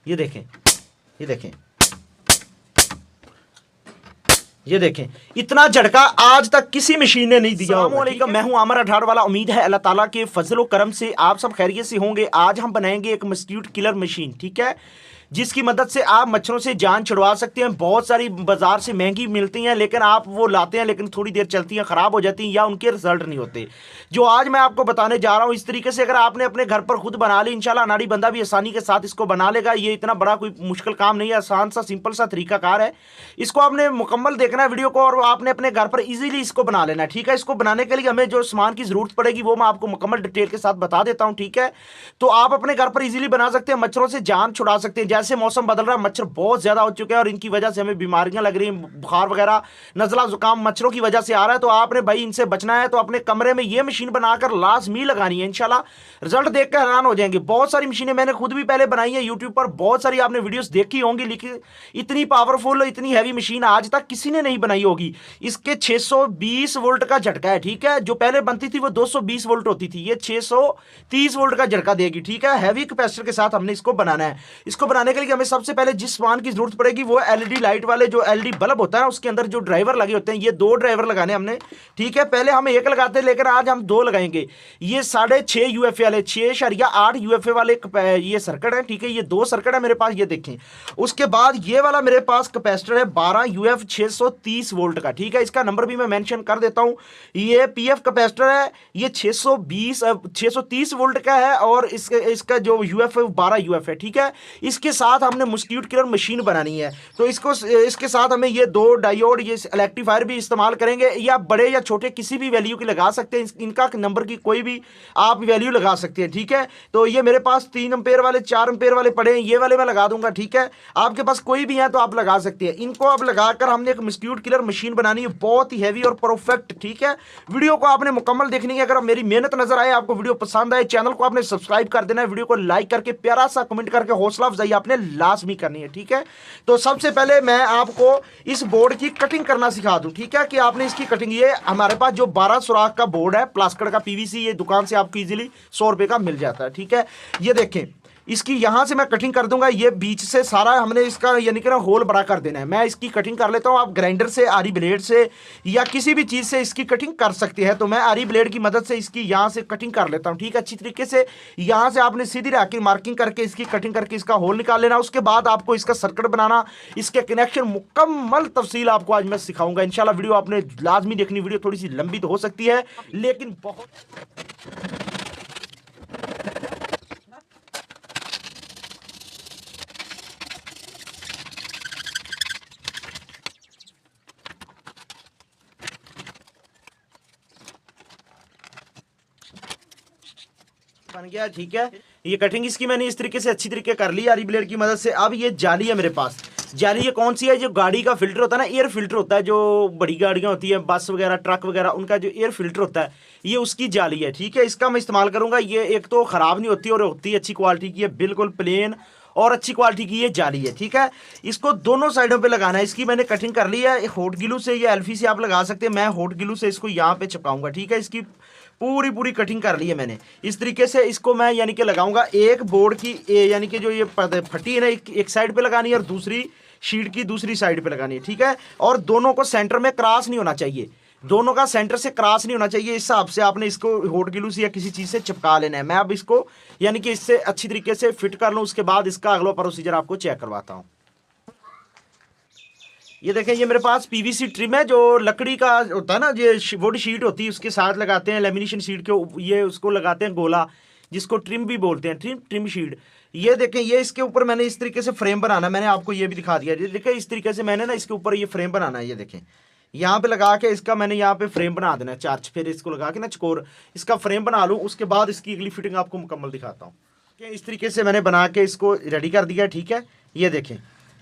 ये देखें, ये देखें, ये देखें, इतना झटका आज तक किसी मशीन ने नहीं दिया होगा। मैं हूं आमर अठार वाला। उम्मीद है अल्लाह ताला के फजल करम से आप सब खैरियत से होंगे। आज हम बनाएंगे एक मस्क्यूट किलर मशीन, ठीक है, जिसकी मदद से आप मच्छरों से जान छुड़वा सकते हैं। बहुत सारी बाजार से महंगी मिलती हैं, लेकिन आप वो लाते हैं लेकिन थोड़ी देर चलती हैं, ख़राब हो जाती हैं या उनके रिजल्ट नहीं होते। जो आज मैं आपको बताने जा रहा हूं, इस तरीके से अगर आपने अपने घर पर खुद बना ली, इंशाल्लाह अनाड़ी बंदा भी आसानी के साथ इसको बना लेगा। ये इतना बड़ा कोई मुश्किल काम नहीं है, आसान सा सिंपल सा तरीकाकार है। इसको आपने मुकम्मल देखना है वीडियो को, और आपने अपने घर पर ईजिली इसको बना लेना है, ठीक है। इसको बनाने के लिए हमें जो सामान की ज़रूरत पड़ेगी वो मैं आपको मुकम्मल डिटेल के साथ बता देता हूँ, ठीक है। तो आप अपने घर पर ईजिली बना सकते हैं, मच्छरों से जान छुड़ा सकते हैं। जैसे मौसम बदल रहा है, मच्छर बहुत ज्यादा हो चुके हैं और इनकी वजह से हमें बीमारियां लग रही हैं, बुखार वगैरह, नजला जुकाम मच्छरों की वजह से आ रहा है। तो आपने भाई इनसे बचना है, तो अपने कमरे में ये मशीन बनाकर लाजमी लगानी है। इंशाल्लाह रिजल्ट देखकर हैरान हो जाएंगे। बहुत सारी मशीनें मैंने खुद भी पहले बनाई है यूट्यूब पर, बहुत सारी आपने वीडियोस देखी होंगी, लेकिन इतनी पावरफुल, इतनी हैवी मशीन आज तक किसी ने नहीं बनाई होगी। इसके 620 वोल्ट का झटका है, ठीक है। जो पहले बनती थी वो 220 वोल्ट होती थी, ये 630 वोल्ट का झटका देगी, ठीक है। हैवी कैपेसिटर के साथ हमने इसको बनाना है। इसको बनाने के लिए हमें सबसे पहले जिस सामान की जरूरत पड़ेगी वो एलईडी लाइट वाले, जो एलईडी बल्ब होता है ना, उसके अंदर जो ड्राइवर लगे होते हैं, ये 2 ड्राइवर लगाने हमने, ठीक है। पहले हम 1 लगाते हैं, लेकिन आज हम 2 लगाएंगे। ये 6.5 यूएफए वाले, 6.8 यूएफए वाले ये सर्किट है, ठीक है। ये 2 सर्किट है मेरे पास, ये देखें। उसके बाद ये वाला मेरे पास कैपेसिटर है 12 यूएफ 630 वोल्ट का, ठीक है। इसका नंबर भी मैं मेंशन कर देता हूं। ये पीएफ कैपेसिटर है, ये 630 वोल्ट का है, और इसका जो यूएफ है 12 यूएफ है, ठीक है। इसके साथ हमने मस्क्यूट किलर मशीन बनानी है, तो इसके साथ हमें ये 2 डायोड, ये इलेक्ट्रीफायर भी इस्तेमाल करेंगे, या बड़े या छोटे किसी भी वैल्यू की लगा सकते हैं। इनका नंबर की कोई भी आप वैल्यू लगा सकते हैं, ठीक है। तो ये मेरे पास 3 एम्पेयर वाले, 4 एम्पेयर वाले पड़े हैं, ये वाले मैं लगा दूंगा, ठीक है। आपके पास कोई भी है तो आप लगा सकते हैं। इनको अब लगाकर हमने एक मस्क्यूट किलर मशीन बनानी है, बहुत ही हैवी और परफेक्ट, ठीक है। वीडियो को आपने मुकम्मल देखनी है। अगर मेरी मेहनत नजर आए, आपको वीडियो पसंद आए, चैनल को आपने सब्सक्राइब कर देना है, वीडियो को लाइक करके प्यारा सा कमेंट करके हौसला अफजाई आपने लाजमी करनी है, ठीक है। तो सबसे पहले मैं आपको इस बोर्ड की कटिंग करना सिखा दूं, ठीक है, कि आपने इसकी कटिंग, ये हमारे पास जो 12 सुराख का बोर्ड है प्लास्टिक का पीवीसी, ये दुकान से आपको इजीली 100 रुपए का मिल जाता है, ठीक है। ये देखें, इसकी यहां से मैं कटिंग कर दूंगा। ये बीच से सारा हमने इसका यानी कि ना होल बड़ा कर देना है। मैं इसकी कटिंग कर लेता हूं। आप ग्राइंडर से, आरी ब्लेड से, या किसी भी चीज से इसकी कटिंग कर सकते हैं। तो मैं आरी ब्लेड की मदद से इसकी यहां से कटिंग कर लेता हूं, ठीक है, अच्छी तरीके से। यहां से आपने सीधी रखी मार्किंग करके इसकी कटिंग करके इसका होल निकाल लेना। उसके बाद आपको इसका सर्किट बनाना, इसके कनेक्शन मुकम्मल तफसील आपको आज मैं सिखाऊंगा इंशाल्लाह। वीडियो आपने लाजमी देखनी। वीडियो थोड़ी सी लंबी तो हो सकती है, लेकिन बहुत बन गया, ठीक है। ये कटिंग इसकी मैंने इस तरीके से अच्छी तरीके कर ली आरी ब्लेड की मदद से। अब ये जाली है मेरे पास। जाली ये कौन सी है? जो गाड़ी का फिल्टर होता है ना, एयर फिल्टर होता है, जो बड़ी गाड़ियां होती हैं, बस वगैरह, ट्रक वगैरह, उनका जो एयर फिल्टर होता है, ये उसकी जाली है, ठीक है। इसका मैं इस्तेमाल करूंगा। ये एक तो ख़राब नहीं होती और होती अच्छी क्वालिटी की है, बिल्कुल प्लेन और अच्छी क्वालिटी की ये जाली है, ठीक है। इसको दोनों साइडों पे लगाना है। इसकी मैंने कटिंग कर ली है। हॉट ग्लू से या एल्फी से आप लगा सकते हैं। मैं हॉट ग्लू से इसको यहाँ पे चिपकाऊंगा, ठीक है। इसकी पूरी कटिंग कर ली है मैंने। इस तरीके से इसको मैं यानी कि लगाऊंगा। एक बोर्ड की यानी कि जो ये फटी है ना, एक साइड पे लगानी है और दूसरी शीट की दूसरी साइड पे लगानी है, ठीक है। और दोनों को सेंटर में क्रॉस नहीं होना चाहिए, दोनों का सेंटर से क्रॉस नहीं होना चाहिए। इस हिसाब से आपने इसको हॉट ग्लू से या किसी चीज़ से चिपका लेना है। मैं अब इसको यानी कि इससे अच्छी तरीके से फिट कर लूँ। उसके बाद इसका अगला प्रोसीजर आपको चेक करवाता हूँ। ये देखें, ये मेरे पास पीवीसी ट्रिम है, जो लकड़ी का होता है ना, ये वुड शीट होती है, उसके साथ लगाते हैं लेमिनेशन शीट के, ये उसको लगाते हैं गोला, जिसको ट्रिम भी बोलते हैं, ट्रिम शीट। ये देखें, ये इसके ऊपर मैंने इस तरीके से फ्रेम बनाना, मैंने आपको ये भी दिखा दिया। देखें, इस तरीके से मैंने ना इसके ऊपर ये फ्रेम बनाना है। ये देखें, यहाँ पे लगा के इसका मैंने यहाँ पे फ्रेम बना देना है 4, फिर इसको लगा के ना चकोर इसका फ्रेम बना लूँ। उसके बाद इसकी अगली फिटिंग आपको मुकम्मल दिखाता हूँ। इस तरीके से मैंने बना के इसको रेडी कर दिया, ठीक है। ये देखें,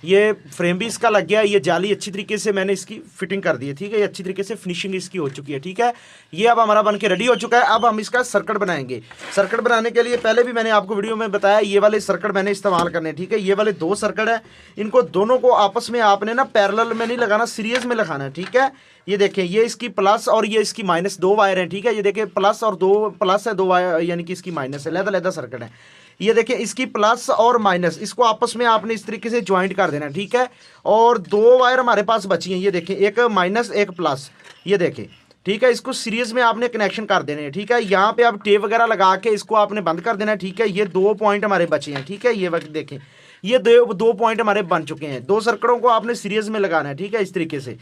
ये फ्रेम भी इसका लग गया। ये जाली अच्छी तरीके से मैंने इसकी फिटिंग कर दी है, ठीक है। ये अच्छी तरीके से फिनिशिंग इसकी हो चुकी है, ठीक है। ये अब हमारा बन के रेडी हो चुका है। अब हम इसका सर्किट बनाएंगे। सर्किट बनाने के लिए पहले भी मैंने आपको वीडियो में बताया, ये वाले सर्किट मैंने इस्तेमाल करने, ठीक है। ये वाले 2 सर्किट है, इनको दोनों को आपस में आपने ना पैरेलल में नहीं लगाना, सीरीज में लगाना है, ठीक है। ये देखें, ये इसकी प्लस और ये इसकी माइनस 2 वायर है, ठीक है। ये देखें, प्लस और 2 प्लस है, 2 वायर यानी कि इसकी माइनस है, लहदा सर्किट है। ये देखिए इसकी प्लस और माइनस इसको आपस में आपने इस तरीके से ज्वाइंट कर देना, ठीक है। और दो वायर हमारे पास बची हैं, ये देखिए एक माइनस एक प्लस, ये देखिए, ठीक है। इसको सीरीज में आपने कनेक्शन कर देने हैं, ठीक है। यहाँ पे आप टेप वगैरह लगा के इसको आपने बंद कर देना है, ठीक है। ये 2 पॉइंट हमारे बचे हैं, ठीक है। ये वक्त देखें, ये दो पॉइंट हमारे बन चुके हैं। 2 सर्कलों को आपने सीरीज में लगाना है, ठीक है, इस तरीके से।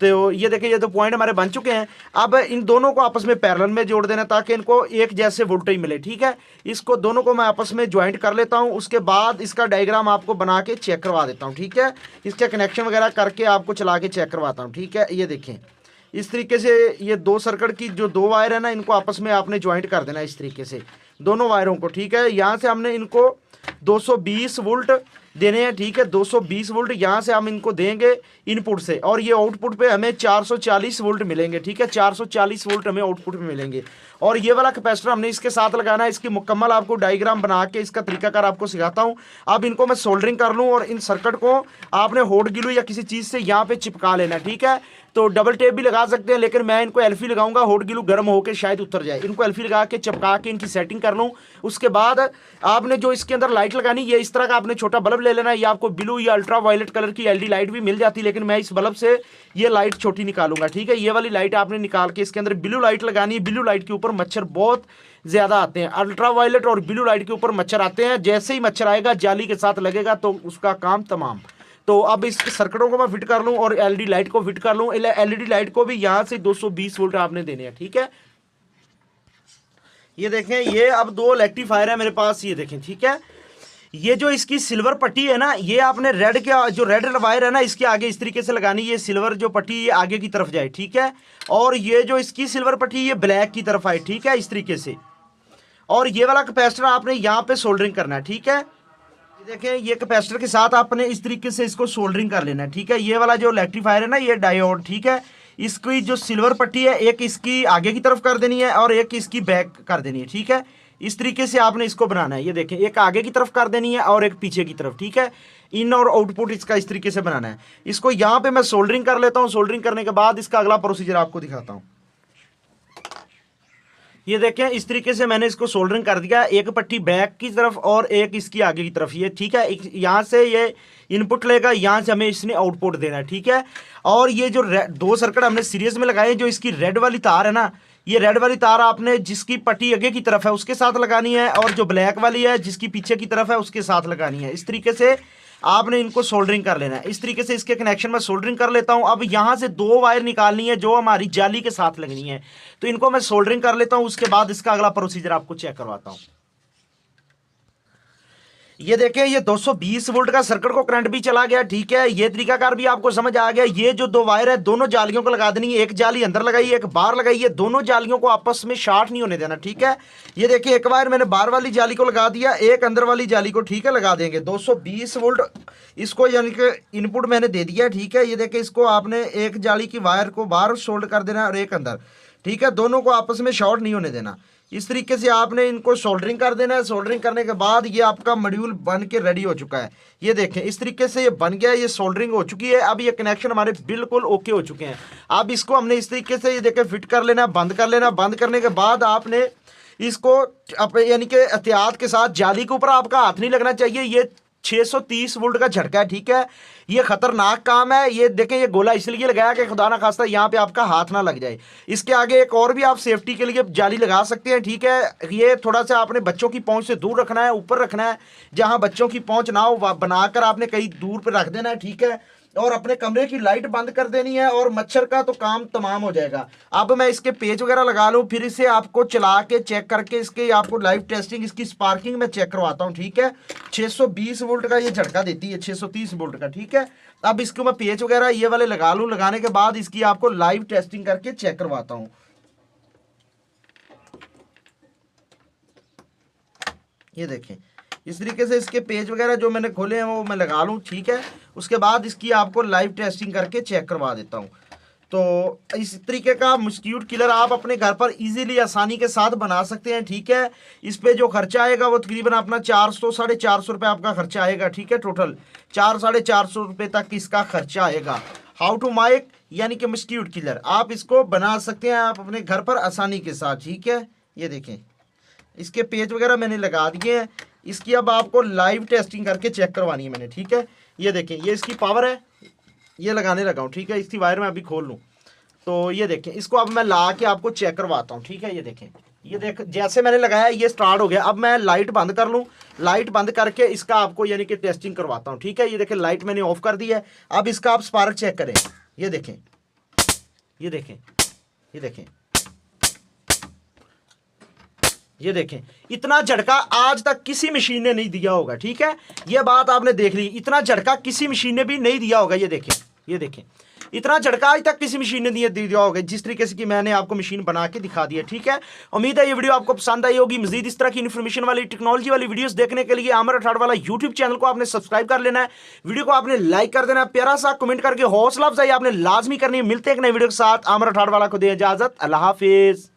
तो ये देखिए ये 2 पॉइंट हमारे बन चुके हैं। अब इन दोनों को आपस में पैरेलल में जोड़ देना ताकि इनको एक जैसे वोल्टेज मिले, ठीक है। इसको दोनों को मैं आपस में ज्वाइंट कर लेता हूं, उसके बाद इसका डायग्राम आपको बना के चेक करवा देता हूं, ठीक है। इसके कनेक्शन वगैरह करके आपको चला के चेक करवाता हूं, ठीक है। ये देखें इस तरीके से ये 2 सर्किट की जो 2 वायर है ना, इनको आपस में आपने ज्वाइंट कर देना इस तरीके से दोनों वायरों को, ठीक है। यहाँ से हमने इनको 220 वोल्ट देने हैं, ठीक है। 220 वोल्ट यहाँ से हम इनको देंगे इनपुट से, और ये आउटपुट पे हमें 440 वोल्ट मिलेंगे, ठीक है। 440 वोल्ट हमें आउटपुट में मिलेंगे। और ये वाला कैपेसिटर हमने इसके साथ लगाना है। इसकी मुकम्मल आपको डायग्राम बना के इसका तरीकाकार आपको सिखाता हूँ। अब इनको मैं सोल्डरिंग कर लूँ, और इन सर्किट को आपने हॉट ग्लू या किसी चीज़ से यहाँ पे चिपका लेना, ठीक है। तो डबल टेप भी लगा सकते हैं, लेकिन मैं इनको एल्फी लगाऊंगा, हॉट ग्लू गर्म होकर शायद उतर जाए। इनको एल्फी लगा के चिपका के इनकी सेटिंग कर लूँ। उसके बाद आपने जो इसके अंदर लाइट लगानी, ये इस तरह का आपने छोटा बल्ब ले लेना है। ये आपको ब्लू या अल्ट्रा वायलेट कलर की एलईडी लाइट भी मिल जाती है, लेकिन मैं इस बल्ब से ये लाइट छोटी निकालूंगा, ठीक है। ये वाली लाइट आपने निकाल के इसके अंदर ब्लू लाइट लगानी है। ब्लू लाइट के ऊपर मच्छर बहुत ज्यादा आते हैं। अल्ट्रा वायलेट और ब्लू लाइट के ऊपर मच्छर आते हैं। जैसे ही मच्छर आएगा जाली के साथ लगेगा तो उसका काम तमाम। तो अब इस सर्किटों को मैं फिट कर लूं और एलईडी लाइट को फिट कर लूं। एलईडी लाइट को भी यहां से 220 वोल्ट आपने देने हैं, ठीक है। ये देखें, ये अब 2 रेक्टिफायर है मेरे पास, ये देखें, ठीक है। ये जो इसकी सिल्वर पट्टी है ना, ये आपने रेड के जो रेड वायर है ना, इसके आगे इस तरीके से लगानी। ये सिल्वर जो पट्टी ये आगे की तरफ जाए, ठीक है। और ये जो इसकी सिल्वर पट्टी ये ब्लैक की तरफ आए, ठीक है, इस तरीके से। और ये वाला कैपेसिटर आपने यहाँ पे सोल्डरिंग करना है, ठीक है। देखें ये कैपेसिटर के साथ आपने इस तरीके से इसको सोल्डरिंग कर लेना है, ठीक है। ये वाला जो रेक्टिफायर है ना, ये डायोड, ठीक है। इसकी जो सिल्वर पट्टी है, एक इसकी आगे की तरफ कर देनी है और एक इसकी बैक कर देनी है, ठीक है। इस तरीके से आपने इसको बनाना है। ये देखें, एक आगे की तरफ कर देनी है और एक पीछे की तरफ, ठीक है। इन और आउटपुट इसका इस तरीके से बनाना है। इसको यहाँ पे मैं सोल्डरिंग कर लेता हूँ। सोल्डरिंग करने के बाद इसका अगला प्रोसीजर आपको दिखाता हूँ। ये देखें इस तरीके से मैंने इसको सोल्डरिंग कर दिया, एक पट्टी बैक की तरफ और एक इसकी आगे की तरफ, ये ठीक है। यहाँ से ये इनपुट लेगा, यहाँ से हमें इसने आउटपुट देना है, ठीक है। और ये जो 2 सर्किट हमने सीरीज में लगाए, जो इसकी रेड वाली तार है ना, ये रेड वाली तार आपने जिसकी पट्टी आगे की तरफ है उसके साथ लगानी है, और जो ब्लैक वाली है जिसकी पीछे की तरफ है उसके साथ लगानी है। इस तरीके से आपने इनको सोल्डरिंग कर लेना है। इस तरीके से इसके कनेक्शन में सोल्डरिंग कर लेता हूं। अब यहां से 2 वायर निकालनी है जो हमारी जाली के साथ लगनी है, तो इनको मैं सोल्डरिंग कर लेता हूं। उसके बाद इसका अगला प्रोसीजर आपको चेक करवाता हूं। ये देखें, ये 220 वोल्ट का सर्किट को करंट भी चला गया, ठीक है। ये तरीकाकार भी आपको समझ आ गया। ये जो 2 वायर है दोनों जालियों को लगा देनी है। एक जाली अंदर लगाई, एक बाहर लगाई है। दोनों जालियों को आपस में शॉर्ट नहीं होने देना, ठीक है। ये देखिए, एक वायर मैंने बाहर वाली जाली को लगा दिया, एक अंदर वाली जाली को, ठीक है, लगा देंगे। 220 वोल्ट इसको यानी कि इनपुट मैंने दे दिया, ठीक है। ये देखिए, इसको आपने एक जाली की वायर को बाहर सोल्ड कर देना और एक अंदर, ठीक है। दोनों को आपस में शॉर्ट नहीं होने देना। इस तरीके से आपने इनको सोल्डरिंग कर देना है। सोल्डरिंग करने के बाद ये आपका मॉड्यूल बन के रेडी हो चुका है। ये देखें, इस तरीके से ये बन गया, ये सोल्डरिंग हो चुकी है। अब ये कनेक्शन हमारे बिल्कुल ओके हो चुके हैं। अब इसको हमने इस तरीके से ये देखें फिट कर लेना, बंद कर लेना। बंद करने के बाद आपने इसको यानी कि एहतियात के साथ, जाली के ऊपर आपका हाथ नहीं लगना चाहिए। ये 630 वोल्ट का झटका है, ठीक है। ये खतरनाक काम है। ये देखें, ये गोला इसलिए लगाया कि खुदा ना खास्ता यहाँ पे आपका हाथ ना लग जाए। इसके आगे एक और भी आप सेफ्टी के लिए जाली लगा सकते हैं, ठीक है। ये थोड़ा सा आपने बच्चों की पहुंच से दूर रखना है, ऊपर रखना है, जहां बच्चों की पहुंच ना हो बनाकर आपने कहीं दूर पे रख देना है, ठीक है। और अपने कमरे की लाइट बंद कर देनी है और मच्छर का तो काम तमाम हो जाएगा। अब मैं इसके पेज वगैरह लगा लूँ, फिर इसे आपको चला के चेक करके इसके आपको लाइव टेस्टिंग, इसकी स्पार्किंग में चेक करवाता हूँ, ठीक है। 620 वोल्ट का ये झटका देती है, 630 वोल्ट का, ठीक है। अब इसको मैं पेज वगैरह ये वाले लगा लूँ। लगाने के बाद इसकी आपको लाइव टेस्टिंग करके चेक करवाता हूँ। ये देखें, इस तरीके से इसके पेज वगैरह जो मैंने खोले हैं वो मैं लगा लूँ, ठीक है। उसके बाद इसकी आपको लाइव टेस्टिंग करके चेक करवा देता हूँ। तो इस तरीके का मस्कीटो किलर आप अपने घर पर इजीली आसानी के साथ बना सकते हैं, ठीक है। इस पे जो खर्चा आएगा वो तकरीबन अपना 400 साढ़े 400 रुपये आपका खर्चा आएगा, ठीक है। टोटल 400 साढ़े 400 रुपये तक इसका खर्चा आएगा। हाउ टू मेक यानी कि मस्कीटो किलर आप इसको बना सकते हैं आप अपने घर पर आसानी के साथ, ठीक है। ये देखें, इसके पेज वगैरह मैंने लगा दिए हैं। इसकी अब आपको लाइव टेस्टिंग करके चेक करवानी है मैंने, ठीक है। ये देखें, ये इसकी पावर है, ये लगाने लगा हूँ, ठीक है। इसकी वायर मैं अभी खोल लूँ तो ये देखें, इसको अब मैं ला के आपको चेक करवाता हूँ, ठीक है। ये देखें, ये देख जैसे मैंने लगाया ये स्टार्ट हो गया। अब मैं लाइट बंद कर लूँ, लाइट बंद करके इसका आपको यानी कि टेस्टिंग करवाता हूँ, ठीक है। ये देखें, लाइट मैंने ऑफ कर दी है। अब इसका आप स्पार्क चेक करें, ये देखें, ये देखें, ये देखें, ये देखें, इतना झटका आज तक किसी मशीन ने नहीं दिया होगा, ठीक है। ये बात आपने देख ली, इतना झटका किसी मशीन ने भी नहीं दिया होगा। ये देखें, ये देखें, इतना झटका आज तक किसी मशीन ने दिया होगा जिस तरीके से कि मैंने आपको मशीन बना के दिखा दी है, ठीक है। उम्मीद है ये वीडियो आपको पसंद आई होगी। मजीद इस तरह की इन्फॉर्मेशन वाली टेक्नोलॉजी वाली वीडियोस देखने के लिए आमिर अठाड़ वाला यूट्यूब चैनल को आपने सब्सक्राइब कर लेना है, वीडियो को आपने लाइक कर देना है, प्यारा सा कमेंट करके हौसला अफजाई आपने लाजमी करनी है। मिलते हैं एक नए वीडियो के साथ। आमिर अठाड़ वाला को दे इजाजत, अल्लाह हाफिज।